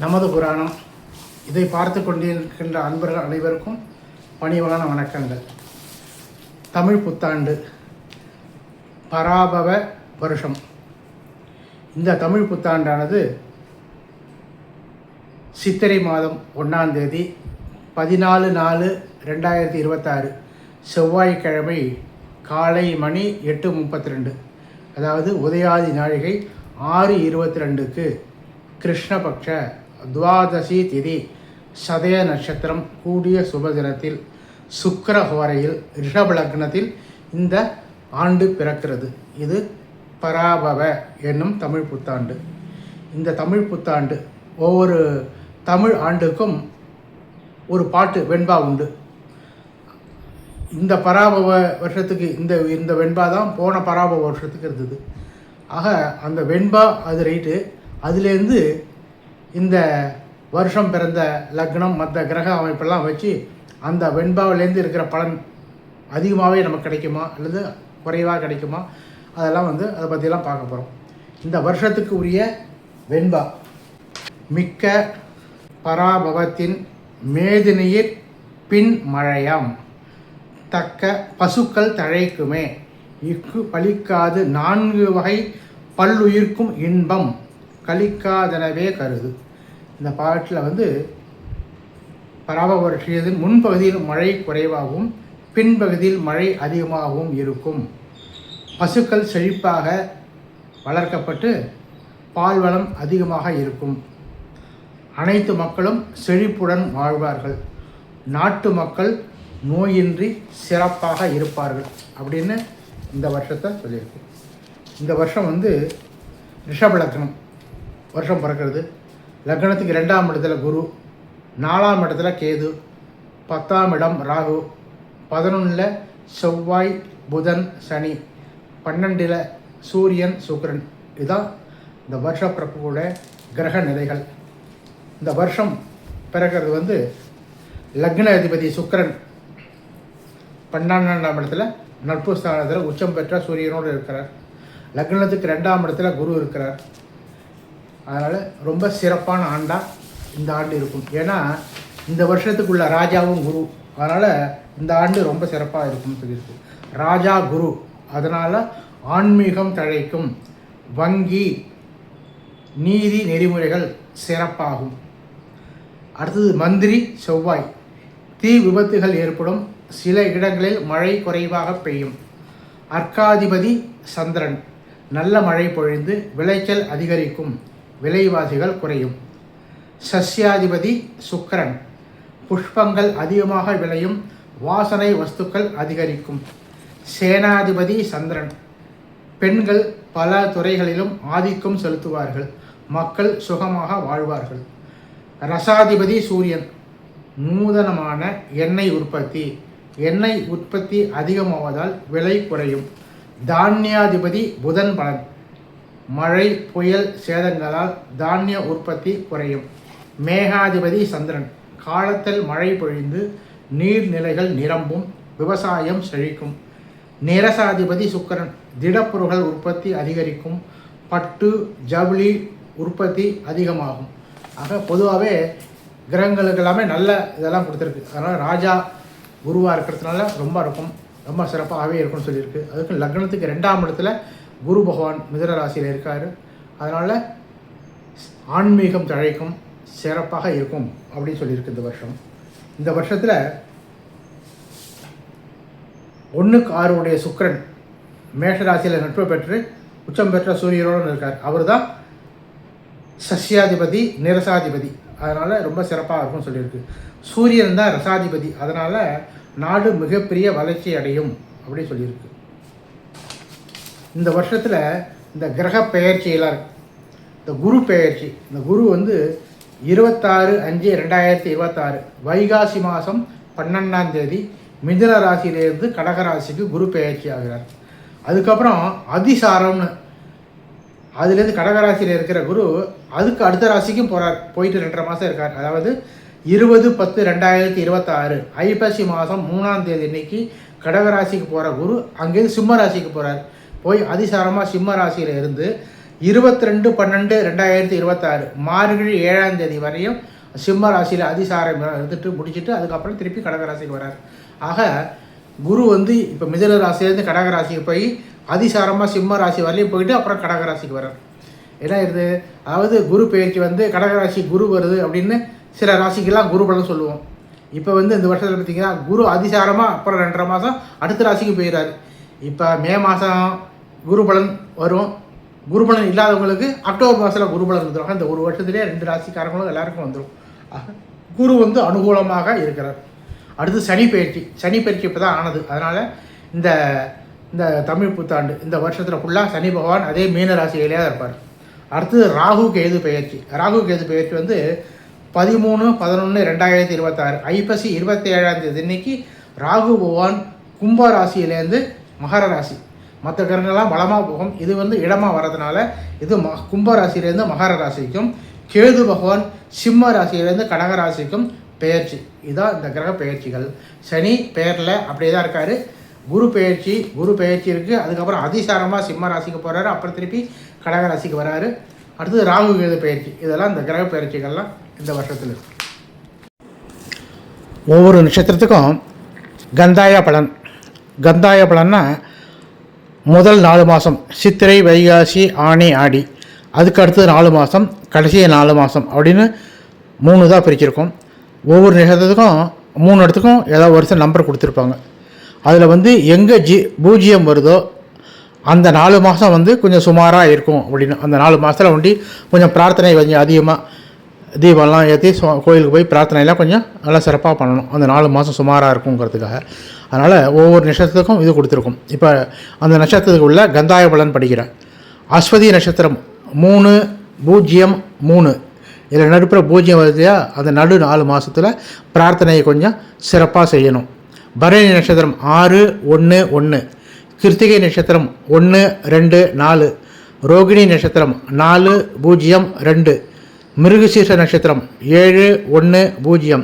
நமது புராணம் இதை பார்த்து கொண்டிருக்கின்ற அன்பர்கள் அனைவருக்கும் பணிவான வணக்கங்கள். தமிழ் புத்தாண்டு பராபவ வருஷம். இந்த தமிழ் புத்தாண்டானது சித்திரை மாதம் 1ஆம் தேதி 14/4/2026 செவ்வாய்க்கிழமை காலை மணி 8:32, அதாவது உதயாதி நாழிகை 6:22க்கு கிருஷ்ணபக்ஷ துவாதசி திதி சதய நட்சத்திரம் கூடிய சுபதினத்தில் சுக்கிரஹோரையில் ரிஷப லக்னத்தில் இந்த ஆண்டு பிறக்கிறது. இது பராபவ என்னும் தமிழ் புத்தாண்டு. இந்த தமிழ் புத்தாண்டு ஒவ்வொரு தமிழ் ஆண்டுக்கும் ஒரு பாட்டு வெண்பா உண்டு. இந்த பராபவ வருஷத்துக்கு இந்த வெண்பா தான் போன பராபவ வருஷத்துக்கு இருந்தது. ஆக அந்த வெண்பா அது ரைட்டு. அதுலேருந்து இந்த வருஷம் பிறந்த லக்னம் மற்ற கிரக அமைப்பெல்லாம் வச்சு அந்த வெண்பாவிலேருந்து இருக்கிற பலன் அதிகமாகவே நமக்கு கிடைக்குமா அல்லது குறைவாக கிடைக்குமா, அதெல்லாம் அதை பற்றியெல்லாம் பார்க்க போகிறோம். இந்த வருஷத்துக்கு உரிய வெண்பா: மிக்க பராபவத்தின் மேதினியிற் பின் மழையாம் தக்க பசுக்கள் தழைக்குமே இக்கு பலிக்காது 4 வகை பல்லுயிர்க்கும் இன்பம் கலிக்காதனவே கருது. இந்த பாட்டில் பராபவ வருஷத்தின் முன்பகுதியில் மழை குறைவாகவும் பின்பகுதியில் மழை அதிகமாகவும் இருக்கும். பசுக்கள் செழிப்பாக வளர்க்கப்பட்டு பால்வளம் அதிகமாக இருக்கும். அனைத்து மக்களும் செழிப்புடன் வாழ்வார்கள். நாட்டு மக்கள் நோயின்றி சிறப்பாக இருப்பார்கள் அப்படின்னு இந்த வருஷத்தை சொல்லியிருக்கு. இந்த வருஷம் ரிஷப லக்னம் வருஷம் பிறக்கிறது. லக்னத்துக்கு 2ஆம் இடத்துல குரு, 4ஆம் இடத்துல கேது, 10ஆம் இடம் ராகு, 11ல் செவ்வாய் புதன் சனி, 12ல் சூரியன் சுக்கிரன். இதுதான் இந்த வருஷ பிறப்புக்கூட கிரக நிலைகள். இந்த வருஷம் பிறக்கிறது லக்ன அதிபதி சுக்கிரன் 12ஆம் இடத்துல நட்பு ஸ்தானத்தில் உச்சம் பெற்ற சூரியனோடு இருக்கிறார். லக்னத்துக்கு 2ஆம் இடத்துல குரு இருக்கிறார். அதனால் ரொம்ப சிறப்பான ஆண்டாக இந்த ஆண்டு இருக்கும். ஏன்னா இந்த வருஷத்துக்குள்ள ராஜாவும் குரு, அதனால் இந்த ஆண்டு ரொம்ப சிறப்பாக இருக்கும்னு சொல்லியிருக்கு. ராஜா குரு, அதனால் ஆன்மீகம் தழைக்கும். வங்கி நீதி நெறிமுறைகள் சிறப்பாகும். அடுத்தது மந்திரி செவ்வாய். தீ விபத்துகள் ஏற்படும். சில இடங்களில் மழை குறைவாக பெய்யும். அர்க்காதிபதி சந்திரன். நல்ல மழை பொழிந்து விளைச்சல் அதிகரிக்கும். விலைவாசிகள் குறையும். சஸ்யாதிபதி சுக்கிரன். புஷ்பங்கள் அதிகமாக விளையும். வாசனை வஸ்துக்கள் அதிகரிக்கும். சேனாதிபதி சந்திரன். பெண்கள் பல துறைகளிலும் ஆதிக்கம் செலுத்துவார்கள். மக்கள் சுகமாக வாழ்வார்கள். ரசாதிபதி சூரியன். நூதனமான எண்ணெய் உற்பத்தி. எண்ணெய் உற்பத்தி அதிகமாவதால் விலை குறையும். தானியாதிபதி புதன் பலன். மழை புயல் சேதங்களால் தானிய உற்பத்தி குறையும். மேகாதிபதி சந்திரன். காலத்தில் மழை பொழிந்து நீர்நிலைகள் நிரம்பும். விவசாயம் செழிக்கும். நிரசாதிபதி சுக்கிரன். திடப்பொருட்கள் உற்பத்தி அதிகரிக்கும். பட்டு ஜவுளி உற்பத்தி அதிகமாகும். ஆக பொதுவாகவே கிரகங்களுக்கு எல்லாமே நல்ல இதெல்லாம் கொடுத்துருக்கு. அதனால் ராஜா குருவாக இருக்கிறதுனால ரொம்ப சிறப்பாகவே இருக்கும்னு சொல்லியிருக்கு. அதுக்கு லக்னத்துக்கு 2ஆம் இடத்துல குரு பகவான் மிதுன ராசியில் இருக்கார். அதனால் ஆன்மீகம் தழைக்கும், சிறப்பாக இருக்கும் அப்படின்னு சொல்லியிருக்கு இந்த வருஷம். இந்த வருஷத்தில் 1க்கு 6 சுக்கிரன் மேஷராசியில் நட்பு பெற்று உச்சம் பெற்ற சூரியனோடு இருக்கார். அவர் தான் சஸ்யாதிபதி நிரசாதிபதி. அதனால் ரொம்ப சிறப்பாக இருக்கும்னு சொல்லியிருக்கு. சூரியன் தான் ரசாதிபதி. அதனால் நாடு மிகப்பெரிய வளர்ச்சி அடையும் அப்படின்னு சொல்லியிருக்கு. இந்த வருஷத்தில் இந்த கிரக பெயர்ச்சியெல்லாம் இந்த குரு பெயர்ச்சி. இந்த குரு 26/5/2026 வைகாசி மாதம் 12ஆம் தேதி மிதுன ராசியிலேருந்து கடக ராசிக்கு குரு பெயர்ச்சி ஆகிறார். அதுக்கப்புறம் அதிசாரம்னு அதுலேருந்து கடகராசியில் இருக்கிற குரு அதுக்கு அடுத்த ராசிக்கும் போயிட்டு 2.5 மாதம் இருக்கார். அதாவது 20/10/2026 ஐப்பசி மாதம் 3ஆம் தேதி இன்னைக்கு கடகராசிக்கு போகிற குரு அங்கேருந்து சிம்ம ராசிக்கு போகிறார். போய் அதிசாரமாக சிம்ம ராசியில் இருந்து 22/12/2026 மார்கழி 7ஆம் தேதி வரையும் சிம்ம ராசியில் அதிசாரம் இருந்துட்டு முடிச்சுட்டு அதுக்கப்புறம் திருப்பி கடகராசிக்கு வரார். ஆக குரு வந்து இப்போ மிதுன ராசிலேருந்து கடகராசிக்கு போய் அதிசாரமாக சிம்ம ராசி வரையும் போயிட்டு அப்புறம் கடகராசிக்கு வரார். என்ன இது, அதாவது குரு பயிற்சி வந்து கடகராசி குரு வருது அப்படின்னு சில ராசிக்கெல்லாம் குரு பலன் சொல்லுவோம். இப்போ வந்து இந்த வருஷத்தில் பார்த்திங்கன்னா குரு அதிசாரமாக அப்புறம் 2.5 மாதம் அடுத்த ராசிக்கு போயிடுறாரு. இப்போ மே மாதம் குரு பலன் வரும். குரு பலன் இல்லாதவங்களுக்கு அக்டோபர் மாதத்தில் குரு பலன் வந்துடும். இந்த ஒரு வருஷத்துலேயே 2 ராசிக்காரங்களும் எல்லாருக்கும் வந்துடும். குரு வந்து அனுகூலமாக இருக்கிறார். அடுத்து சனி பயிற்சி. சனி பயிற்சி இப்போ தான் ஆனது. அதனால் இந்த இந்த தமிழ் புத்தாண்டு இந்த வருஷத்தில் ஃபுல்லாக சனி பகவான் அதே மீன ராசியிலேயே தான் இருப்பார். அடுத்தது ராகு கேது பயிற்சி. ராகு கேது பயிற்சி வந்து 13/11/2026 ஐப்பசி 27ஆம் தேதி இன்னைக்கு ராகு பகவான் கும்ப ராசியிலேருந்து மகர ராசி, மற்ற கிரகங்கள்லாம் பலமாக போகும். இது வந்து இடமாக வர்றதுனால இது கும்ப ராசியிலேருந்து மகர ராசிக்கும், கேது பகவான் சிம்ம ராசியிலேருந்து கடக ராசிக்கும் பெயர்ச்சி. இதுதான் இந்த கிரக பெயர்ச்சிகள். சனி பெயரில் அப்படியே தான் இருக்கார். குரு பெயர்ச்சி இருக்குது. அதுக்கப்புறம் அதிசாரமாக சிம்ம ராசிக்கு போகிறாரு, அப்புறம் திருப்பி கடக ராசிக்கு வராரு. அடுத்தது ராகு கேது பயிற்சி. இதெல்லாம் இந்த கிரக பயிற்சிகள்லாம் இந்த வருஷத்தில் இருக்குது. ஒவ்வொரு நட்சத்திரத்துக்கும் கந்தாய பலன். கந்தாய பலன்னா முதல் 4 மாதம் சித்திரை வைகாசி ஆனி ஆடி, அதுக்கு அடுத்தது 4 மாதம் கடைசி 4 மாதம் அப்படின்னு 3 தான் பிரிச்சிருக்கோம். ஒவ்வொரு நட்சத்திரத்துக்கும் 3 இடத்துக்கும் ஏதாவது ஒரு சில நம்பர் கொடுத்துருப்பாங்க. அதில் வந்து எங்கே பூஜ்ஜியம் வருதோ அந்த 4 மாதம் வந்து கொஞ்சம் சுமாராக இருக்கும் அப்படின்னு. அந்த 4 மாதத்தில் ஒண்டி கொஞ்சம் பிரார்த்தனை கொஞ்சம் அதிகமாக தீபம்லாம் ஏற்றி கோயிலுக்கு போய் பிரார்த்தனைலாம் கொஞ்சம் நல்லா சிறப்பாக பண்ணணும். அந்த 4 மாதம் சுமாராக இருக்குங்கிறதுக்காக. அதனால் ஒவ்வொரு நட்சத்திரத்துக்கும் இது கொடுத்துருக்கும். இப்போ அந்த நட்சத்திரத்துக்கு உள்ள கந்தாய பலன் படிக்கிறேன். அஸ்வதி நட்சத்திரம் 3/0/3 இதில் நடுப்புற பூஜ்ஜியம் வருதுயா, அந்த நடு 4 மாதத்தில் பிரார்த்தனையை கொஞ்சம் சிறப்பாக செய்யணும். பரணி நட்சத்திரம் 6/1/1, கிருத்திகை நட்சத்திரம் 1/2/4, ரோகிணி நட்சத்திரம் 4/0/2, மிருகசீர்ஷ நட்சத்திரம் 7/1/0,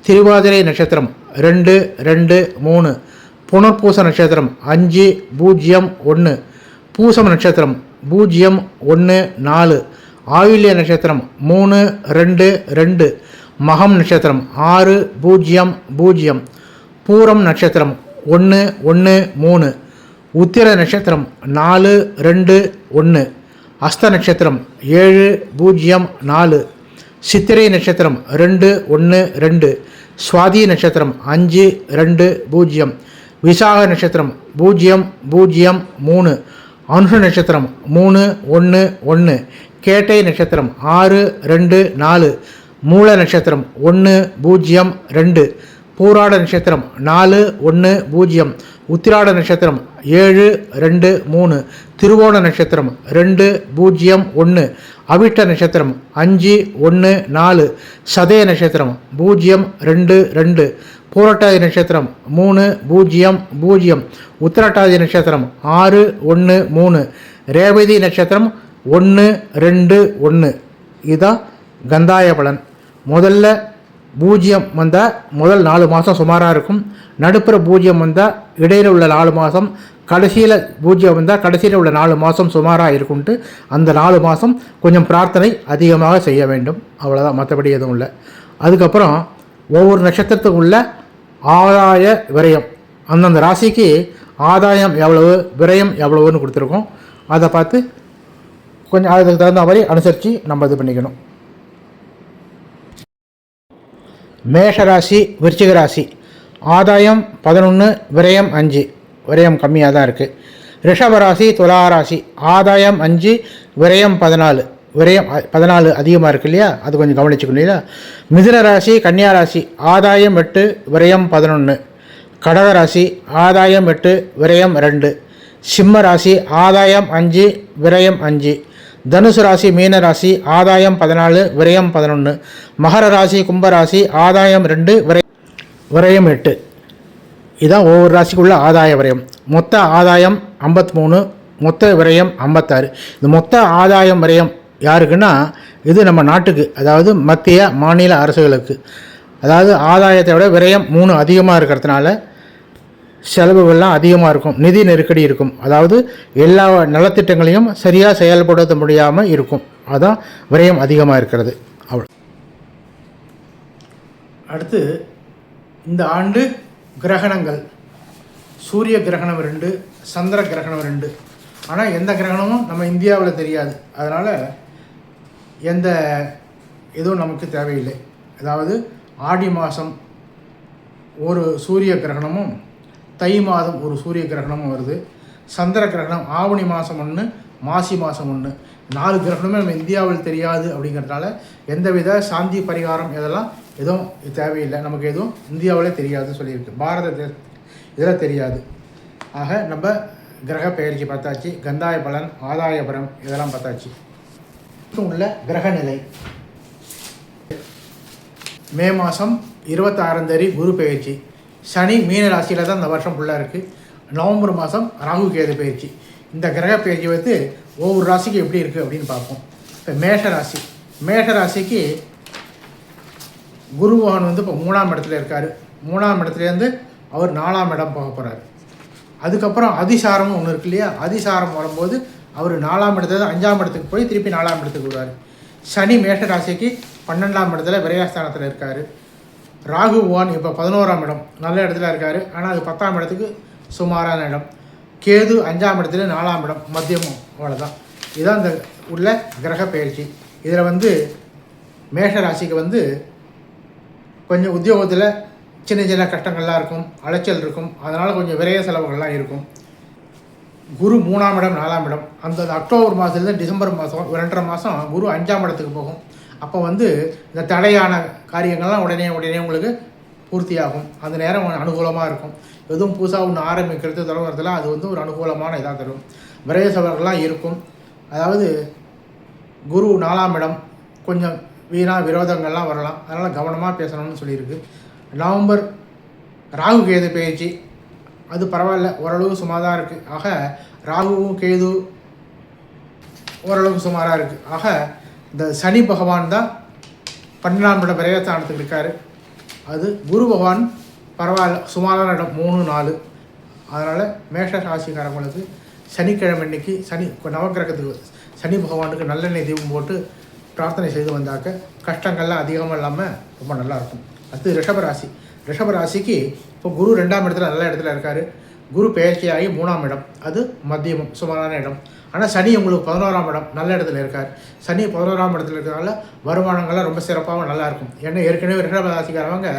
திருவாதிரை நட்சத்திரம் 2/2/3, புனர்பூச நட்சத்திரம் 5/0/1, பூசம் நட்சத்திரம் 0/1/4, ஆயுள்ய நட்சத்திரம் 3/2/2, மகம் நட்சத்திரம் 6/0/0, பூரம் நட்சத்திரம் 1/1/3, உத்திர நட்சத்திரம் 4/2/1, அஸ்த நட்சத்திரம் 7/0/4, சித்திரை நட்சத்திரம் 2/1/2, சுவாதி நட்சத்திரம் 5/2/0, விசாக நட்சத்திரம் 0/0/3, அனுஷ நட்சத்திரம் 3/1/1, கேட்டை நட்சத்திரம் 6/2/4, மூல நட்சத்திரம் 1/0/2, பூராட நட்சத்திரம் 4/1/0, உத்திராட நட்சத்திரம் 7/2/3, திருவோண நட்சத்திரம் 2/0/1, அவிட்ட நட்சத்திரம் 5/1/4, சதய நட்சத்திரம் 0/2/2, பூரட்டாதி நட்சத்திரம் 3/0/0, உத்திரட்டாதி நட்சத்திரம் 6/1/3, ரேவதி நட்சத்திரம் 1/2/1. இதுதான் கந்தாய பலன். முதல்ல பூஜ்ஜியம் வந்தால் முதல் 4 மாதம் சுமாராக இருக்கும். நடுப்புற பூஜ்ஜியம் வந்தால் இடையில் உள்ள 4 மாதம், கடைசியில் பூஜ்ஜியம் வந்தால் கடைசியில் உள்ள 4 மாதம் சுமாராக இருக்கும்ட்டு அந்த 4 மாதம் கொஞ்சம் பிரார்த்தனை அதிகமாக செய்ய வேண்டும். அவ்வளோதான், மற்றபடி எதுவும் இல்லை. அதுக்கப்புறம் ஒவ்வொரு நட்சத்திரத்துக்கு உள்ள ஆதாய விரயம், அந்தந்த ராசிக்கு ஆதாயம் எவ்வளவு விரயம் எவ்வளவுன்னு கொடுத்துருக்கோம். அதை பார்த்து கொஞ்சம் அதுக்கு தகுந்த மாதிரி அனுசரித்து நம்ம இது பண்ணிக்கணும். மேஷராசி விருச்சிக ராசி ஆதாயம் 11 விரயம் 5, விரயம் கம்மியாக தான் இருக்குது. ரிஷபராசி துளாராசி ஆதாயம் 5 விரயம் 14, விரயம் 14 அதிகமாக இருக்குது இல்லையா, அது கொஞ்சம் கவனிச்சுக்கணும் இல்லையா. மிதுன ராசி கன்னியா ராசி ஆதாயம் 8 விரயம் 11, கடகராசி ஆதாயம் 8 விரயம் 2, சிம்ம ராசி ஆதாயம் 5 விரயம் 5, தனுசு ராசி மீன ராசி ஆதாயம் 14 விரயம் 11, மகர ராசி கும்பராசி ஆதாயம் 2 விரயம் 8. இதுதான் ஒவ்வொரு ராசிக்குள்ள ஆதாய விரயம். மொத்த ஆதாயம் 53, மொத்த விரயம் 56. இந்த மொத்த ஆதாயம் விரயம் யாருக்குன்னா இது நம்ம நாட்டுக்கு, அதாவது மத்திய மாநில அரசுகளுக்கு. அதாவது ஆதாயத்தை விட விரயம் 3 அதிகமாக இருக்கிறதுனால செலவுகள்லாம் அதிகமாக இருக்கும், நிதி நெருக்கடி இருக்கும். அதாவது எல்லா நலத்திட்டங்களையும் சரியாக செயல்படுத்த முடியாமல் இருக்கும். அதான் விரயம் அதிகமாக இருக்கிறது. அவ்வளோ. அடுத்து இந்த ஆண்டு கிரகணங்கள், சூரிய கிரகணம் 2, சந்திர கிரகணம் 2. ஆனால் எந்த கிரகணமும் நம்ம இந்தியாவில் தெரியாது. அதனால் எந்த எதுவும் நமக்கு தேவையில்லை. அதாவது ஆடி மாதம் ஒரு சூரிய கிரகணமும் தை மாதம் ஒரு சூரிய கிரகணமும் வருது. சந்திர கிரகணம் ஆவணி மாதம் 1, மாசி மாதம் 1. 4 கிரகணமே நம்ம இந்தியாவில் தெரியாது. அப்படிங்கிறதுனால எந்தவித சாந்தி பரிகாரம் இதெல்லாம் எதுவும் தேவையில்லை. நமக்கு எதுவும் இந்தியாவிலே தெரியாதுன்னு சொல்லியிருக்கு. பாரத இதில் தெரியாது. ஆக நம்ம கிரக பெயர்ச்சி பார்த்தாச்சு, கந்தாய பலன், ஆதாய பலம் இதெல்லாம் பார்த்தாச்சு. உள்ள கிரக நிலை மே மாதம் 26ஆம் தேதி குரு பெயர்ச்சி. சனி மீன ராசியில் தான் இந்த வருஷம் ஃபுல்லாக இருக்குது. நவம்பர் மாதம் ராகு கேது பயிற்சி. இந்த கிரக பயிற்சி வந்து ஒவ்வொரு ராசிக்கு எப்படி இருக்குது அப்படின்னு பார்ப்போம். இப்போ மேஷ ராசிக்கு குரு பகவான் வந்து இப்போ 3ஆம் இடத்துல இருக்கார். 3ஆம் இடத்துலேருந்து அவர் 4ஆம் இடம் போக போகிறார். அதுக்கப்புறம் அதிசாரமும் ஒன்று இருக்கு இல்லையா, அதிசாரம் வரும்போது அவர் 4ஆம் இடத்துல 5ஆம் இடத்துக்கு போய் திருப்பி 4ஆம் இடத்துக்கு வருவார். சனி மேஷ ராசிக்கு 12ஆம் இடத்துல விரயஸ்தானத்தில் இருக்கார். ராகு பகவான் இப்போ 11ஆம் இடம் நல்ல இடத்துல இருக்கார். ஆனால் அது 10ஆம் இடத்துக்கு சுமாரான இடம். கேது 5ஆம் இடத்துல 4ஆம் இடம் மத்தியமும். அவ்வளோதான். இதுதான் இந்த உள்ள கிரக பயிற்சி. இதில் வந்து மேஷ ராசிக்கு வந்து கொஞ்சம் உத்தியோகத்தில் சின்ன சின்ன கஷ்டங்கள்லாம் இருக்கும், அலைச்சல் இருக்கும். அதனால் கொஞ்சம் விரைய செலவுகள்லாம் இருக்கும். குரு 3ஆம் இடம் 4ஆம் இடம். அந்த அக்டோபர் மாதத்துலேருந்து டிசம்பர் மாதம் 2.5 மாதம் குரு 5ஆம் இடத்துக்கு போகும். அப்போ வந்து இந்த தடையான காரியங்கள்லாம் உடனே உங்களுக்கு பூர்த்தியாகும். அந்த நேரம் அனுகூலமாக இருக்கும். எதுவும் புதுசாக ஒன்று ஆரம்பிக்கிறது தொடங்குறதுலாம் அது வந்து ஒரு அனுகூலமான இதாக தரும். விரைய செலவுகள்லாம் இருக்கும். அதாவது குரு 4ஆம் இடம் கொஞ்சம் வீணாக விரோதங்கள்லாம் வரலாம். அதனால் கவனமாக பேசணும்னு சொல்லியிருக்கு. நவம்பர் ராகு கேது பயிற்சி அது பரவாயில்ல, ஓரளவு சுமாராக தான் இருக்குது. ஆக ராகுவும் கேது ஓரளவுக்கு சுமாராக இருக்குது. ஆக இந்த சனி பகவான் தான் 12ஆம் இடம் விரயஸ்தானத்துக்கு இருக்கார். அது குரு பகவான் பரவாயில்ல, சுமாரான இடம் 3, 4. அதனால் மேஷ ராசிக்காரங்களுக்கு சனிக்கிழமை அன்னைக்கு நவக்கிரகத்துக்கு சனி பகவானுக்கு நல்லெண்ணெய் தீபம் போட்டு பிரார்த்தனை செய்து வந்தாக்க கஷ்டங்கள்லாம் அதிகமாக இல்லாமல் ரொம்ப நல்லாயிருக்கும். அடுத்து ரிஷபராசிக்கு இப்போ குரு 2ஆம் இடத்துல நல்ல இடத்துல இருக்கார். குரு பெயர்ச்சியாகி 3ஆம் இடம் அது மத்தியமம் சுமாரான இடம். ஆனால் சனி உங்களுக்கு 11ஆம் இடம் நல்ல இடத்துல இருக்கார். சனி 11ஆம் இடத்துல இருக்கிறதால வருமானங்கள்லாம் ரொம்ப சிறப்பாகவும் நல்லாயிருக்கும். ஏன்னா ஏற்கனவே ரிஷபராசிக்காரவங்க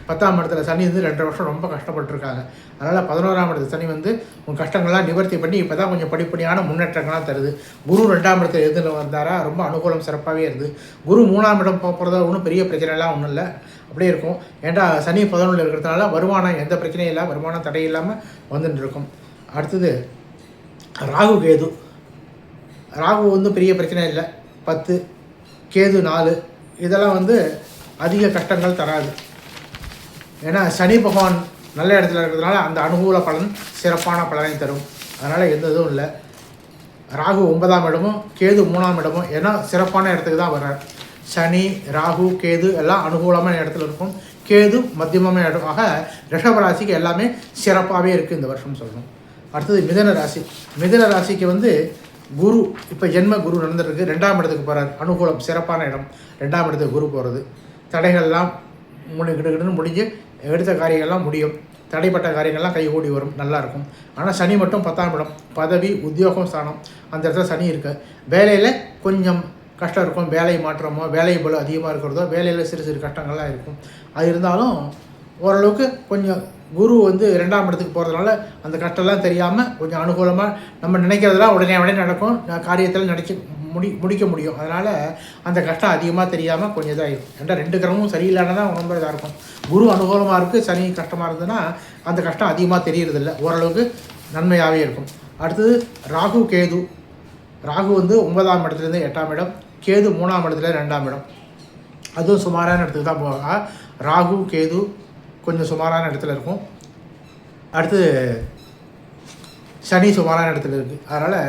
10ஆம் இடத்துல சனி வந்து 2 வருஷம் ரொம்ப கஷ்டப்பட்டுருக்காங்க. அதனால் 11ஆம் இடத்துல சனி வந்து உங்கள் கஷ்டங்கள்லாம் நிவர்த்தி பண்ணி இப்போ தான் கொஞ்சம் படிப்படியான முன்னேற்றங்கள்லாம் தருது. குரு 2ஆம் இடத்துல எதில் வந்தாரா ரொம்ப அனுகூலம் சிறப்பாகவே இருக்குது. குரு 3ஆம் இடம் போகிறதா ஒன்றும் பெரிய பிரச்சனைலாம் ஒன்றும் இல்லை, அப்படியே இருக்கும். ஏன்டா சனி 11 இருக்கிறதுனால வருமானம் எந்த பிரச்சனையும் இல்லை, வருமானம் தடை இல்லாமல் வந்துட்டு இருக்கும். அடுத்தது ராகு வந்து பெரிய பிரச்சனை இல்லை, 10, கேது 4. இதெல்லாம் வந்து அதிக கஷ்டங்கள் தராது. ஏன்னா சனி பகவான் நல்ல இடத்துல இருக்கிறதுனால அந்த அனுகூல பலன் சிறப்பான பலனை தரும். அதனால் எந்த இதுவும் இல்லை. ராகு 9ஆம் இடமும் கேது 3ஆம் இடமும் ஏன்னா சிறப்பான இடத்துக்கு தான் வர்றார். சனி ராகு கேது எல்லாம் அனுகூலமான இடத்துல இருக்கும். கேது மத்தியமான இடம். ஆக ரிஷபராசிக்கு எல்லாமே சிறப்பாகவே இருக்குது இந்த வருஷம் சொல்லணும். அடுத்தது மிதுன ராசிக்கு வந்து குரு இப்போ ஜென்ம குரு நடந்துருக்கு. 2ஆம் இடத்துக்கு போகிறார். அனுகூலம் சிறப்பான இடம். 2ஆம் இடத்துக்கு குரு போகிறது தடைகள்லாம் கிட்டன்னு முடிஞ்சு எடுத்த காரியங்கள்லாம் முடியும். தடைப்பட்ட காரியங்கள்லாம் கைகூடி வரும், நல்லாயிருக்கும். ஆனால் சனி மட்டும் 10ஆம் இடம் பதவி உத்தியோகம் ஸ்தானம் அந்த இடத்துல சனி இருக்குது. வேலையில் கொஞ்சம் கஷ்டம் இருக்கும். வேலை மாற்றமோ வேலை போல் அதிகமாக இருக்கிறதோ வேலையில் சிறு கஷ்டங்கள்லாம் இருக்கும். அது இருந்தாலும் ஓரளவுக்கு கொஞ்சம் குரு வந்து 2ஆம் இடத்துக்கு போகிறதுனால அந்த கஷ்டம்லாம் தெரியாமல் கொஞ்சம் அனுகூலமாக நம்ம நினைக்கிறதெல்லாம் உடனே நடக்கும். காரியத்தில் முடிக்க முடியும். அதனால் அந்த கஷ்டம் அதிகமாக தெரியாமல் கொஞ்சம் இதாக இருக்கும். ஏன்னா 2 கிரகமும் சரியில்லாதான் ரொம்ப இதாக இருக்கும். குரு அனுகூலமாக இருக்குது, சனி கஷ்டமாக இருந்ததுன்னா அந்த கஷ்டம் அதிகமாக தெரியறதில்ல, ஓரளவுக்கு நன்மையாகவே இருக்கும். அடுத்தது ராகு வந்து 9ஆம் இடத்துலேருந்து 8ஆம் இடம், கேது 3ஆம் இடத்துல 2ஆம் இடம். அதுவும் சுமாரான இடத்துக்கு தான் போக. ராகு கேது கொஞ்சம் சுமாரான இடத்துல இருக்கும். அடுத்து சனி சுமாரான இடத்துல இருக்குது. அதனால்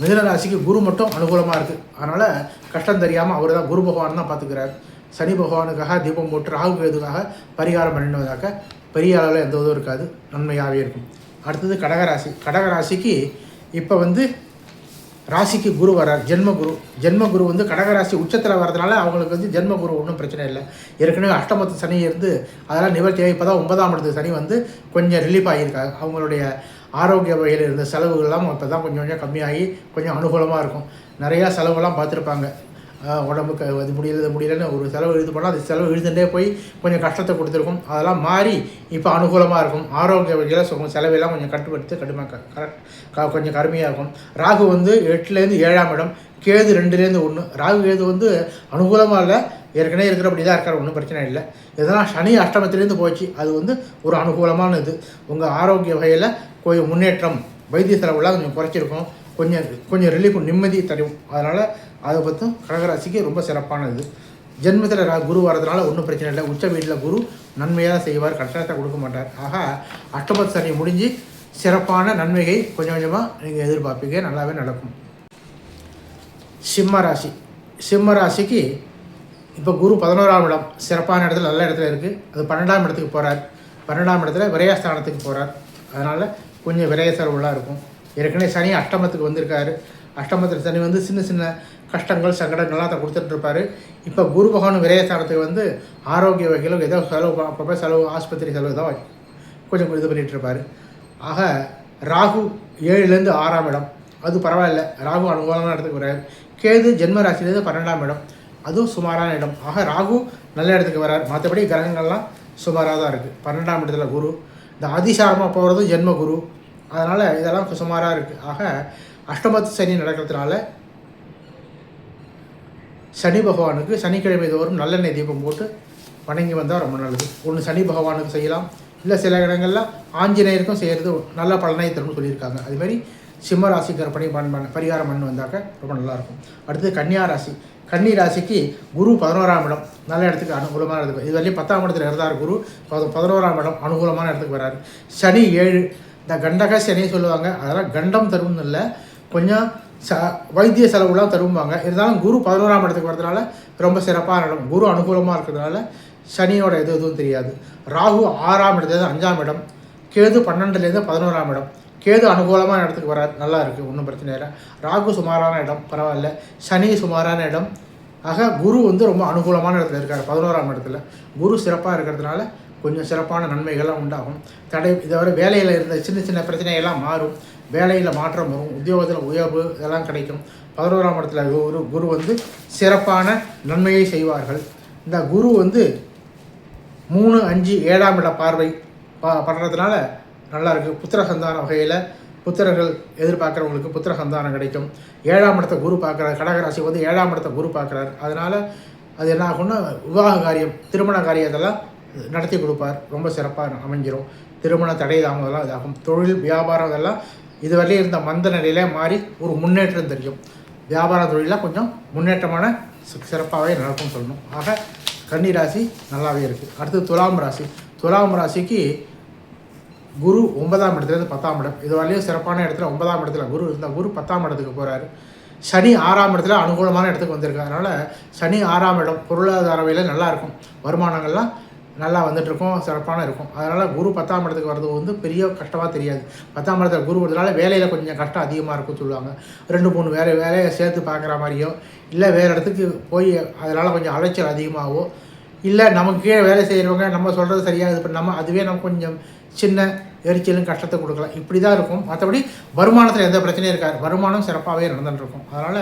மிதுன ராசிக்கு குரு மட்டும் அனுகூலமாக இருக்குது. அதனால் கஷ்டம் தெரியாமல் அவர் தான் குரு பகவான் தான் பார்த்துக்கிறார். சனி பகவானுக்காக தீபம் போட்டு ராகு கேதுக்காக பரிகாரம் பண்ணினதாக பெரிய அளவில் எந்த இதுவும் இருக்காது, நன்மையாகவே இருக்கும். அடுத்தது கடகராசி. கடகராசிக்கு இப்போ வந்து ராசிக்கு குரு வரார், ஜென்மகுரு. ஜென்மகுரு வந்து கடகராசி உச்சத்தில் வரதுனால அவங்களுக்கு வந்து ஜென்மகுரு ஒன்றும் பிரச்சனை இல்லை. ஏற்கனவே அஷ்டமத்து சனி இருந்து அதெல்லாம் நிவர்த்தியாக இப்போ தான் 9ஆம் இடத்து சனி வந்து கொஞ்சம் ரிலீஃப் ஆகியிருக்காங்க. அவங்களுடைய ஆரோக்கிய வகையில் இருந்த செலவுகள்லாம் இப்போ தான் கொஞ்சம் கொஞ்சம் கம்மியாகி கொஞ்சம் அனுகூலமாக இருக்கும். நிறையா செலவுகள்லாம் பார்த்துருப்பாங்க. உடம்புக்கு அது முடியலன்னு ஒரு செலவு இது பண்ணால் அது செலவு இழுத்துட்டே போய் கொஞ்சம் கஷ்டத்தை கொடுத்துருக்கும். அதெல்லாம் மாறி இப்போ அனுகூலமாக இருக்கும். ஆரோக்கிய வகையில் செலவெல்லாம் கொஞ்சம் கட்டுப்படுத்தி கொஞ்சம் கருமையாக இருக்கும். ராகு வந்து 8லேருந்து 7ஆம் இடம், கேது 2லேருந்து 1. ராகு கேது வந்து அனுகூலமாக இல்லை, ஏற்கனவே இருக்கிறபடி தான் இருக்கார், ஒன்றும் பிரச்சனை இல்லை. இதெல்லாம் சனி அஷ்டமத்திலேருந்து போச்சு, அது வந்து ஒரு அனுகூலமான இது. உங்கள் ஆரோக்கிய வகையில் கொஞ்சம் முன்னேற்றம், வைத்திய செலவுலாம் கொஞ்சம் குறைச்சிருக்கும், கொஞ்சம் ரிலீஃப், நிம்மதி தரும். அதனால் அதை பற்றும் கடகராசிக்கு ரொம்ப சிறப்பானது. ஜென்மத்தில் குரு வரதுனால ஒன்றும் பிரச்சனை இல்லை. உச்ச வீட்டில் குரு நன்மையாக செய்வார், கஷ்டத்தை கொடுக்க மாட்டார். ஆக அஷ்டமத்து சனி முடிஞ்சு சிறப்பான நன்மையை கொஞ்சம் கொஞ்சமாக நீங்கள் எதிர்பார்ப்பீங்க, நல்லாவே நடக்கும். சிம்ம ராசி. சிம்ம ராசிக்கு இப்போ குரு 11ஆம் இடம், சிறப்பான இடத்துல, நல்ல இடத்துல இருக்குது. அது 12ஆம் இடத்துக்கு போகிறார். 12ஆம் இடத்துல விரயஸ்தானத்துக்கு போகிறார். அதனால் கொஞ்சம் விரய செலவுலாம் இருக்கும். ஏற்கனவே சனி அஷ்டமத்துக்கு வந்திருக்காரு. அஷ்டமத்தில் சனி வந்து சின்ன சின்ன கஷ்டங்கள், சங்கடங்கள்லாம் அதை கொடுத்துட்ருப்பார். இப்போ குரு பகவான் விரயஸ்தானத்துக்கு வந்து ஆரோக்கிய வகையில் ஏதோ செலவு, அப்பப்போ செலவு, ஆஸ்பத்திரி செலவு தான் கொஞ்சம் இது பண்ணிகிட்ருப்பார். ஆக ராகு 7லேருந்து 6ஆம் இடம், அது பரவாயில்ல, ராகு அனுகூலமான இடத்துக்கு வராரு. கேது ஜென்ம ராசிலேருந்து 12ஆம் இடம், அதுவும் சுமாரான இடம். ஆக ராகு நல்ல இடத்துக்கு வரார். மற்றபடி கிரகங்கள்லாம் சுமாராக தான் இருக்குது. 12ஆம் இடத்துல குரு, இந்த அதிசாரமாக போகிறது ஜென்ம குரு, அதனால் இதெல்லாம் சுமாராக இருக்குது. ஆக அஷ்டமத்து சனி நடக்கிறதுனால சனி பகவானுக்கு சனிக்கிழமை தோறும் நல்லெண்ணெய் தீபம் போட்டு வணங்கி வந்தால் ரொம்ப நல்லது. ஒன்று சனி பகவானுக்கு செய்யலாம், இல்லை சில இடங்களில் ஆஞ்சநேயருக்கும் செய்கிறது நல்ல பலனை தரும்னு சொல்லியிருக்காங்க. அதுமாதிரி சிம்ம ராசிக்கார பரிகாரம் பண்ணி வந்தாக்க ரொம்ப நல்லாயிருக்கும். அடுத்து கன்னியா ராசி. கன்னி ராசிக்கு குரு 11ஆம் இடம், நல்ல இடத்துக்கு அனுகூலமான இடத்துக்கு. இது வரையும் 10ஆம் இடத்துல இருந்தார் குரு, 11ஆம் இடம் அனுகூலமான இடத்துக்கு வராரு. சனி 7, இந்த கண்டக சனி சொல்லுவாங்க, அதெல்லாம் கண்டம் தரும்னு இல்லை, கொஞ்சம் வைத்திய செலவுலாம் தரும்பாங்க. இருந்தாலும் குரு 11ஆம் இடத்துக்கு வரதுனால ரொம்ப சிறப்பான இடம். குரு அனுகூலமாக இருக்கிறதுனால சனியோட எதுவும் தெரியாது. ராகு 6ஆம் இடத்துலேருந்து 5ஆம் இடம், கேது 12லேருந்து 11ஆம் இடம். கேது அனுகூலமான இடத்துக்கு வராது, நல்லா இருக்குது, ஒன்றும் பிரச்சனை இல்லை. ராகு சுமாரான இடம், பரவாயில்ல. சனி சுமாரான இடம். ஆக குரு வந்து ரொம்ப அனுகூலமான இடத்துல இருக்கார், 11ஆம் இடத்துல. குரு சிறப்பாக இருக்கிறதுனால கொஞ்சம் சிறப்பான நன்மைகள்லாம் உண்டாகும். இதை வேலையில் இருந்த சின்ன சின்ன பிரச்சனைகள்லாம் மாறும், வேலையில் மாற்றம் வரும், உத்தியோகத்தில் உயர்வு இதெல்லாம் கிடைக்கும். 11ஆம் இடத்துல குரு வந்து சிறப்பான நன்மையை செய்வார்கள். இந்த குரு வந்து 3, 5, 7ஆம் இட பார்வை பண்ணுறதுனால நல்லா இருக்குது. புத்திர சந்தான வகையில் புத்திரர்கள் எதிர்பார்க்குறவங்களுக்கு புத்திர சந்தானம் கிடைக்கும். 7ஆம் இடத்தை குரு பார்க்குறாரு, கடகராசி வந்து 7ஆம் இடத்தை குரு பார்க்குறாரு. அதனால் அது என்ன ஆகும்னா விவாக காரியம், திருமண காரியத்தெல்லாம் நடத்தி கொடுப்பார், ரொம்ப சிறப்பாக அமைஞ்சிரும். திருமண தடை தாமதெல்லாம் இதாகும். தொழில் வியாபாரம் இதெல்லாம் இதுவரையிலும் இருந்த மந்த நிலையிலே மாறி ஒரு முன்னேற்றம் தெரியும். வியாபார தொழிலாக கொஞ்சம் முன்னேற்றமான சிறப்பாகவே நடக்கும்னு சொல்லணும். ஆக கன்னி ராசி நல்லாவே இருக்குது. அடுத்து துலாம் ராசி. துலாம் ராசிக்கு குரு 9ஆம் இடத்துலேருந்து 10ஆம் இடம், இது வரையிலும் சிறப்பான இடத்துல 9ஆம் இடத்துல குரு இருந்தால் குரு 10ஆம் இடத்துக்கு போகிறாரு. சனி 6ஆம் இடத்துல அனுகூலமான இடத்துக்கு வந்திருக்கு. அதனால் சனி 6ஆம் இடம் பொருளாதார வகையில் நல்லாயிருக்கும், வருமானங்கள்லாம் நல்லா வந்துட்டுருக்கும், சிறப்பான இருக்கும். அதனால் குரு 10ஆம் இடத்துக்கு வர்றது வந்து பெரிய கஷ்டமாக தெரியாது. 10ஆம் இடத்துல குரு வரதுனால வேலையில் கொஞ்சம் கஷ்டம் அதிகமாக இருக்கும்னு சொல்லுவாங்க. 2, 3 வேலையை சேர்த்து பார்க்குற மாதிரியோ, இல்லை வேறு இடத்துக்கு போய் அதனால் கொஞ்சம் அலைச்சல் அதிகமாகவோ, இல்லை நமக்கு கீழே வேலை செய்கிறவங்க நம்ம சொல்கிறது சரியாக இது பண்ணாமல் அதுவே நம்ம கொஞ்சம் சின்ன எரிச்சலும் கஷ்டத்தை கொடுக்கலாம், இப்படி தான் இருக்கும். மற்றபடி வருமானத்தில் எந்த பிரச்சனையும் இருக்காது, வருமானம் சிறப்பாகவே நடந்துட்டுருக்கும். அதனால்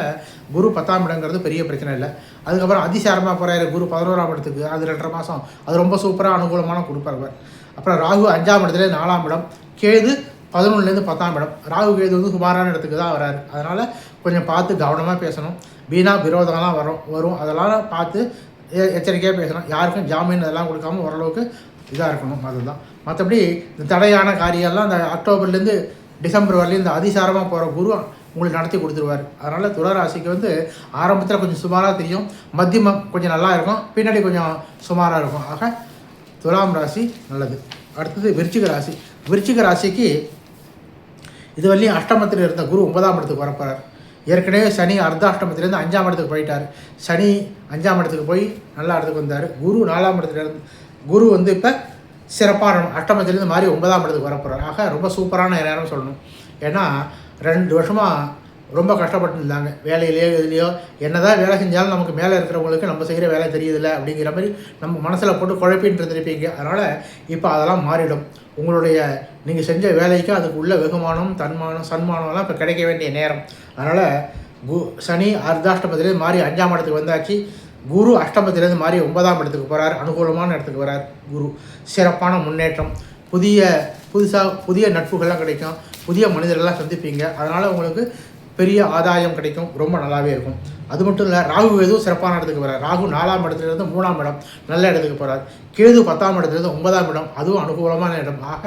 குரு 10ஆம் இடங்கிறது பெரிய பிரச்சனை இல்லை. அதுக்கப்புறம் அதிசாரமாக போகிறாரு குரு 11ஆம் இடத்துக்கு, அது 2.5 மாதம், அது ரொம்ப சூப்பராக அனுகூலமான கொடுப்பார். அப்புறம் ராகு 5ஆம் இடத்துல 4ஆம் இடம், கேது 11லேருந்து 10ஆம் இடம். ராகு கேது வந்து சுமாரான இடத்துக்கு தான் வராரு. அதனால் கொஞ்சம் பார்த்து கவனமாக பேசணும். வீணா விரோதங்கள்லாம் வரும், அதெல்லாம் பார்த்து எச்சரிக்கையாக பேசணும். யாருக்கும் ஜாமீன் அதெல்லாம் கொடுக்காமல் ஓரளவுக்கு இதாக இருக்கணும், அதுதான். மற்றபடி இந்த தடையான காரியெல்லாம் இந்த அக்டோபர்லேருந்து டிசம்பர் வரலையும் இந்த அதிசாரமாக போகிற குரு உங்களுக்கு நடத்தி கொடுத்துருவார். அதனால் துளாராசிக்கு வந்து ஆரம்பத்தில் கொஞ்சம் சுமாராக தெரியும், மத்தியமம் கொஞ்சம் நல்லா இருக்கும், பின்னாடி கொஞ்சம் சுமாராக இருக்கும். ஆக துலாம் ராசி நல்லது. அடுத்தது விருச்சிக ராசி. விருச்சிக ராசிக்கு இது வரலையும் அஷ்டமத்தில் இருந்த குரு 9ஆம் இடத்துக்கு வரப்போகிறார். ஏற்கனவே சனி அர்த்தாஷ்டமத்திலேருந்து 5ஆம் இடத்துக்கு போயிட்டார். சனி 5ஆம் இடத்துக்கு போய் நல்ல இடத்துக்கு வந்தார். குரு 4ஆம் இடத்துல இருந்து குரு வந்து இப்போ சிறப்பான அஷ்டமத்திலேருந்து மாறி 9ஆம் இடத்துக்கு வரப்போகிறார். ஆக ரொம்ப சூப்பரான நேரம் சொல்லணும். ஏன்னா 2 வருஷமாக ரொம்ப கஷ்டப்பட்டு இருந்தாங்க வேலையிலையோ இதுலையோ. என்ன தான் வேலை செஞ்சாலும் நமக்கு மேலே இருக்கிறவங்களுக்கு நம்ம செய்கிற வேலை தெரியுதில்ல அப்படிங்கிற மாதிரி நம்ம மனசில் போட்டு குழப்பின்னு இருந்திருப்பீங்க. அதனால் இப்போ அதெல்லாம் மாறிடும். உங்களுடைய நீங்கள் செஞ்ச வேலைக்கு அதுக்கு உள்ள வெகுமானம் சன்மானம்லாம் இப்போ கிடைக்க வேண்டிய நேரம். அதனால் சனி அர்த்தாஷ்டமத்திலேருந்து மாறி 5ஆம் இடத்துக்கு வந்தாச்சு. குரு அஷ்டமத்திலேருந்து மாறி 9ஆம் இடத்துக்கு போகிறார். அனுகூலமான இடத்துக்கு வரார் குரு. சிறப்பான முன்னேற்றம், புதிய நட்புகள்லாம் கிடைக்கும், புதிய மனிதர்கள்லாம் சந்திப்பீங்க. அதனால் உங்களுக்கு பெரிய ஆதாயம் கிடைக்கும், ரொம்ப நல்லாவே இருக்கும். அது மட்டும் இல்லை, ராகு கேது சிறப்பான இடத்துக்கு வரார். ராகு 4ஆம் இடத்துலேருந்து 3ஆம் இடம் நல்ல இடத்துக்கு போகிறார். கேது 10ஆம் இடத்துலேருந்து 9ஆம் இடம், அதுவும் அனுகூலமான இடம். ஆக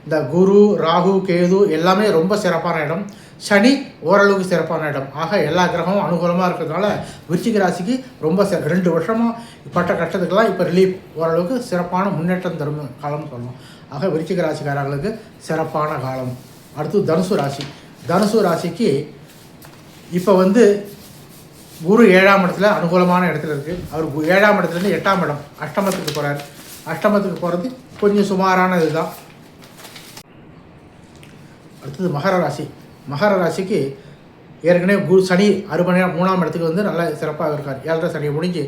இந்த குரு ராகு கேது எல்லாமே ரொம்ப சிறப்பான இடம். சனி ஓரளவுக்கு சிறப்பான இடம். ஆக எல்லா கிரகமும் அனுகூலமாக இருக்கிறதுனால விருச்சிக ராசிக்கு ரொம்ப 2 வருஷமாக பட்ட கஷ்டத்துக்கெல்லாம் இப்போ ரிலீஃப், ஓரளவுக்கு சிறப்பான முன்னேற்றம் தரும் காலம்னு சொல்லணும். ஆக விருச்சிக ராசிக்காரர்களுக்கு சிறப்பான காலம். அடுத்து தனுசு ராசிக்கு இப்போ குரு 7ஆம் இடத்துல அனுகூலமான இடத்துல இருக்குது. அவர் 7ஆம் இடத்துலேருந்து 8ஆம் இடம் அஷ்டமத்துக்கு போகிறார். அஷ்டமத்துக்கு போகிறது கொஞ்சம் சுமாரான இதுதான். அடுத்தது மகர ராசிக்கு ஏற்கனவே சனி அருமனையாக 3ஆம் இடத்துக்கு நல்ல சிறப்பாக இருக்கார். 7.5 சனியை முடிஞ்சு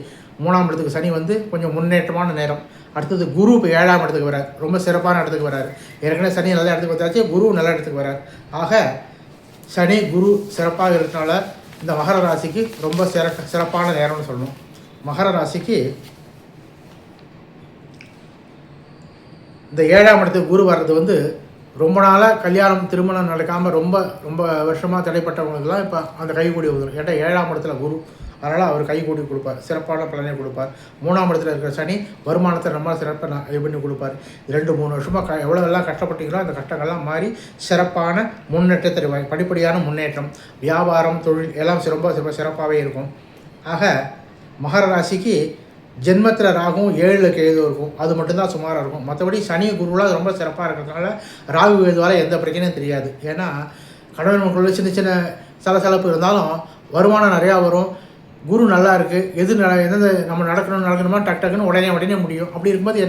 3ஆம் இடத்துக்கு சனி கொஞ்சம் முன்னேற்றமான நேரம். அடுத்தது குரு இப்போ 7ஆம் இடத்துக்கு வரார். ரொம்ப சிறப்பான இடத்துக்கு வரார். ஏற்கனவே சனி நல்ல இடத்துக்கு வந்தாச்சு, குரு நல்ல இடத்துக்கு வரார். ஆக சனி குரு சிறப்பாக இருக்கிறதுனால இந்த மகர ராசிக்கு ரொம்ப சிறப்பான நேரம்னு சொல்லணும். மகர ராசிக்கு இந்த 7ஆம் இடத்துக்கு குரு வர்றது ரொம்ப நாளாக கல்யாணம் திருமணம் நடக்காமல் ரொம்ப வருஷமாக தடைப்பட்டவங்களுக்கெல்லாம் இப்போ அந்த கைகூடி வந்துடும். ஏன்னா 7ஆம் இடத்துல குரு, அதனால் அவர் கைகூடி கொடுப்பார், சிறப்பான பலனை கொடுப்பார். 3ஆம் இடத்துல இருக்கிற சனி வருமானத்தை நம்ம சிறப்பாக இது பண்ணி கொடுப்பார். 2-3 வருஷமாக எவ்வளோவெல்லாம் கஷ்டப்பட்டீங்களோ அந்த கஷ்டங்கள்லாம் மாறி சிறப்பான முன்னேற்றத்தை தருவாங்க. படிப்படியான முன்னேற்றம், வியாபாரம், தொழில் எல்லாம் ரொம்ப சிறப்பாகவே இருக்கும். ஆக மகர ராசிக்கு ஜென்மத்தில் ராகும் 7 கேது இருக்கும், அது மட்டும்தான் சுமாராக இருக்கும். மற்றபடி சனி குருலாம் ரொம்ப சிறப்பாக இருக்கிறதுனால ராகு கேதுவால் எந்த பிரச்சனையும் தெரியாது. ஏன்னா கணவன் மக்களோட சின்ன சலசலப்பு இருந்தாலும் வருமானம் நிறையா வரும். குரு நல்லா இருக்குது, எந்தெந்த நம்ம நடக்கணுமா டக்குன்னு உடனே முடியும். அப்படி இருக்கும்போது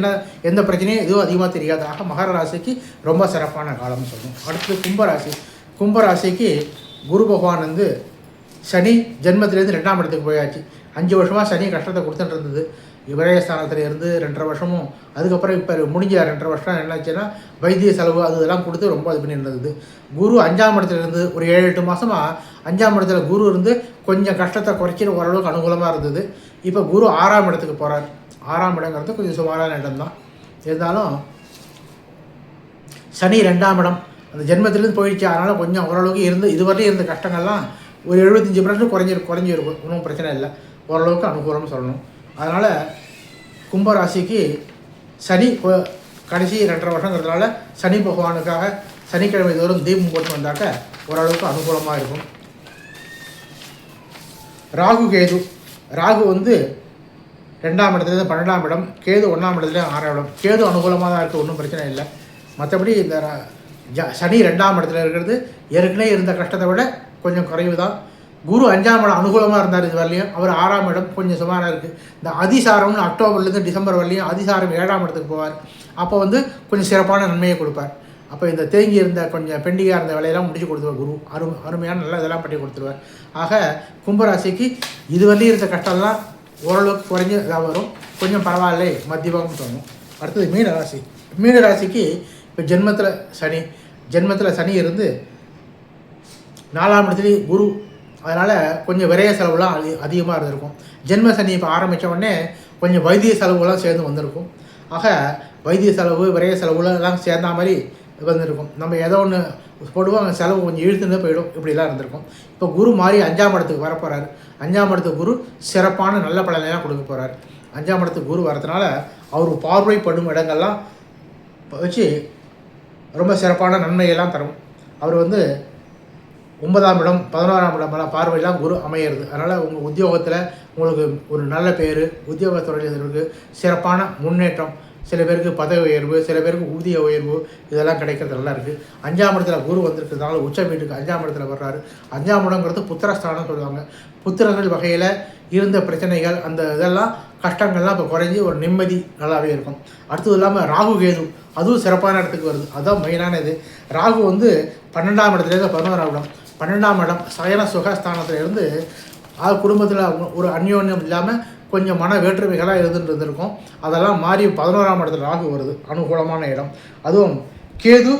எந்த பிரச்சனையும் எதுவும் அதிகமாக தெரியாது. ஆக மகர ராசிக்கு ரொம்ப சிறப்பான காலம்னு சொல்லணும். அடுத்து கும்பராசிக்கு குரு பகவான் சனி ஜென்மத்திலேருந்து 2ஆம் இடத்துக்கு போயாச்சு. 5 வருஷமாக சனி கஷ்டத்தை கொடுத்துட்டு இருந்தது. விரயஸ்தானத்தில் இருந்து 2.5 வருஷமும், அதுக்கப்புறம் இப்போ முடிஞ்ச 2.5 வருஷம் என்னாச்சுன்னா வைத்திய செலவு அதெல்லாம் கொடுத்து ரொம்ப இது பண்ணியிருந்தது. குரு 5ஆம் இடத்துல இருந்து ஒரு 7-8 மாதமாக 5ஆம் இடத்துல குரு கொஞ்சம் கஷ்டத்தை குறைச்சிட்டு ஓரளவுக்கு அனுகூலமாக இருந்தது. இப்போ குரு 6ஆம் இடத்துக்கு போகிறார். 6ஆம் இடங்கிறது கொஞ்சம் சுமாரான இடம்தான். இருந்தாலும் சனி 2ஆம் இடம் அந்த ஜென்மத்திலேருந்து போயிடுச்சு. அதனால் கொஞ்சம் ஓரளவுக்கு இதுவரையும் இருந்த கஷ்டங்கள்லாம் ஒரு 75% குறைஞ்சிருக்கும். ஒன்றும் பிரச்சனை இல்லை, ஓரளவுக்கு அனுகூலம்னு சொல்லணும். அதனால் கும்பராசிக்கு சனி கடைசி 2.5 வருஷங்கிறதுனால சனி பகவானுக்காக சனிக்கிழமை தோறும் தீபம் போட்டு வந்தாக்க ஓரளவுக்கு அனுகூலமாக இருக்கும். ராகு 2ஆம் இடத்துலேருந்து 12ஆம் இடம், கேது 1ஆம் இடத்துலேருந்து 6ஆம் இடம். கேது அனுகூலமாக தான் இருக்குது, ஒன்றும் பிரச்சனை இல்லை. மற்றபடி இந்த சனி 2ஆம் இடத்துல இருக்கிறது ஏற்கனவே இருந்த கஷ்டத்தை விட கொஞ்சம் குறைவு தான். குரு 5ஆம் இடம் அனுகூலமாக இருந்தார் இது வரலையும். அவர் 6ஆம் இடம் கொஞ்சம் சுமாராக இருக்குது. இந்த அதிசாரம்னு அக்டோபர்லேருந்து டிசம்பர் வரலையும் அதிசாரம் 7ஆம் இடத்துக்கு போவார். அப்போ கொஞ்சம் சிறப்பான நன்மையை கொடுப்பார். அப்போ இந்த தேங்கி இருந்த கொஞ்சம் பெண்டிங்காக இருந்த வேலையெல்லாம் முடிச்சு கொடுத்துருவார் குரு. அருமையான நல்லா இதெல்லாம் பண்ணி கொடுத்துருவார். ஆக கும்பராசிக்கு இதுவரையும் இருந்த கஷ்டம்லாம் ஓரளவுக்கு குறைஞ்சி இதாக வரும், கொஞ்சம் பரவாயில்லை மத்தியமாகவும் தோணும். அடுத்தது மீனராசிக்கு இப்போ ஜென்மத்தில் சனி இருந்து 4ஆம் இடத்துலேயும் குரு, அதனால் கொஞ்சம் விரைய செலவுலாம் அதிகமாக இருந்திருக்கும். ஜென்ம சனி இப்போ ஆரம்பித்த உடனே கொஞ்சம் வைத்திய செலவுலாம் சேர்ந்து வந்திருக்கும். ஆக வைத்திய செலவு விரைய செலவுலாம் சேர்ந்த மாதிரி வந்திருக்கும். நம்ம ஏதோ ஒன்று போடுவோம், அங்கே செலவு கொஞ்சம் இழுத்துன்னு போயிடும், இப்படிலாம் இருந்திருக்கும். இப்போ குரு மாறி 5ஆம் இடத்துக்கு வரப்போகிறார். 5ஆம் இடத்துக்கு குரு சிறப்பான நல்ல பலனைலாம் கொடுக்க போகிறார். 5ஆம் இடத்துக்கு குரு வரதுனால அவர் பார்வை பண்ணும் இடங்கள்லாம் வச்சு ரொம்ப சிறப்பான நன்மையெல்லாம் தரும். அவர் 9ஆம் இடம் 11ஆம் இடமெல்லாம் பார்வையெல்லாம் குரு அமையிறது. அதனால் உங்கள் உத்தியோகத்தில் உங்களுக்கு ஒரு நல்ல பேர், உத்தியோகத்துறையினருக்கு சிறப்பான முன்னேற்றம், சில பேருக்கு பதவி உயர்வு, சில பேருக்கு ஊதிய உயர்வு, இதெல்லாம் கிடைக்கிறது நல்லா இருக்குது. 5ஆம் இடத்துல குரு வந்திருக்கிறதுனால உச்ச வீட்டுக்கு 5ஆம் இடத்துல வர்றாரு. 5ஆம் இடங்கிறது புத்திரஸ்தானம் சொல்லுவாங்க. புத்திரர்கள் வகையில் இருந்த பிரச்சனைகள் அந்த இதெல்லாம் கஷ்டங்கள்லாம் இப்போ குறைஞ்சி ஒரு நிம்மதி நல்லாவே இருக்கும். அடுத்தது இல்லாமல் ராகு கேது அதுவும் சிறப்பான இடத்துக்கு வருது. அதுதான் மெயினான இது. ராகு வந்து 12ஆம் இடத்துலேருந்து 11ஆம் இடம், 12ஆம் இடம் சயன சுகஸ்தானத்துலேருந்து குடும்பத்தில் ஒரு அந்யோன்யம் இல்லாமல் கொஞ்சம் மன வேற்றுமைகளாக இருந்துருக்கும். அதெல்லாம் மாறி 11ஆம் இடத்துல ராகு வருது, அனுகூலமான இடம். அதுவும் கேது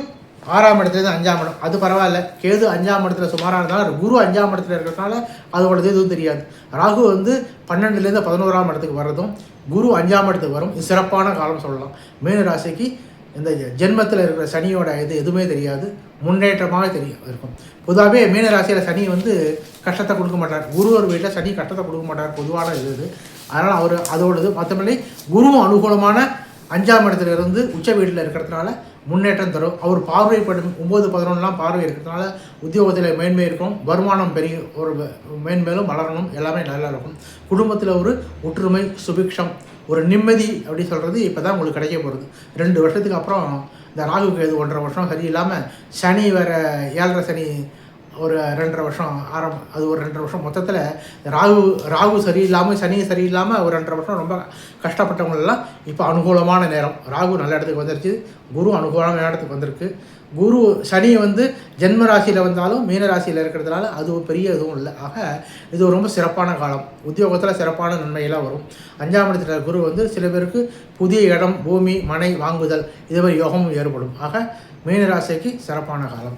6ஆம் இடத்துலேருந்து 5ஆம் இடம், அது பரவாயில்ல. கேது 5ஆம் இடத்துல சுமாராக இருந்தாலும் குரு 5ஆம் இடத்துல இருக்கிறதுனால அதோடது எதுவும் தெரியாது. ராகு வந்து 12லேருந்து 11ஆம் இடத்துக்கு வர்றதும் குரு 5ஆம் இடத்துக்கு வரும். இது சிறப்பான காலம் சொல்லலாம். மீன ராசிக்கு இந்த ஜென்மத்தில் இருக்கிற சனியோட இது எதுவுமே தெரியாது, முன்னேற்றமாக இருக்கும். பொதுவாகவே மீனராசியில் சனி வந்து கஷ்டத்தை கொடுக்க மாட்டார். குரு ஒரு வீட்டில் சனி கஷ்டத்தை கொடுக்க மாட்டார், பொதுவான இது. அதனால் அவர் அதோடது. மற்றபடி குருவும் அனுகூலமான 5ஆம் இடத்துல இருந்து உச்ச வீட்டில் இருக்கிறதுனால முன்னேற்றம் தரும். அவர் பார்வைப்படும் 9, 11 பார்வை இருக்கிறதுனால உத்தியோகத்தில் மேன்மை இருக்கும், வருமானம் பெரிய ஒரு மேன்மேலும் வளரணும், எல்லாமே நல்லா இருக்கும். குடும்பத்தில் ஒரு ஒற்றுமை, சுபிக்ஷம், ஒரு நிம்மதி அப்படி சொல்கிறது இப்போ தான் உங்களுக்கு கிடைக்க போகிறது. 2 வருஷத்துக்கு அப்புறம் இந்த ராகு கேது 1.5 வருஷம் சரியில்லாமல், சனி வேறு 7.5 சனி ஒரு 2.5 வருஷம் அது ஒரு 2.5 வருஷம் மொத்தத்தில் ராகு சரியில்லாமல் சனி சரியில்லாமல் ஒரு 2.5 வருஷம் ரொம்ப கஷ்டப்பட்டவங்களெல்லாம் இப்போ அனுகூலமான நேரம். ராகு நல்ல இடத்துக்கு வந்துருச்சு, குரு அனுகூலமான இடத்துக்கு வந்திருக்கு. குரு சனி வந்து ஜென்ம ராசியில் வந்தாலும் மீன ராசியில் இருக்கிறதுனால அது ஒரு பெரிய இதுவும் இல்லை. ஆக இது ஒரு ரொம்ப சிறப்பான காலம். உத்தியோகத்தில் சிறப்பான நன்மையெல்லாம் வரும். 5ஆம் இடத்துல குரு வந்து சில பேருக்கு புதிய இடம், பூமி, மனை வாங்குதல் இது மாதிரி யோகமும் ஏற்படும். ஆக மீன ராசிக்கு சிறப்பான காலம்.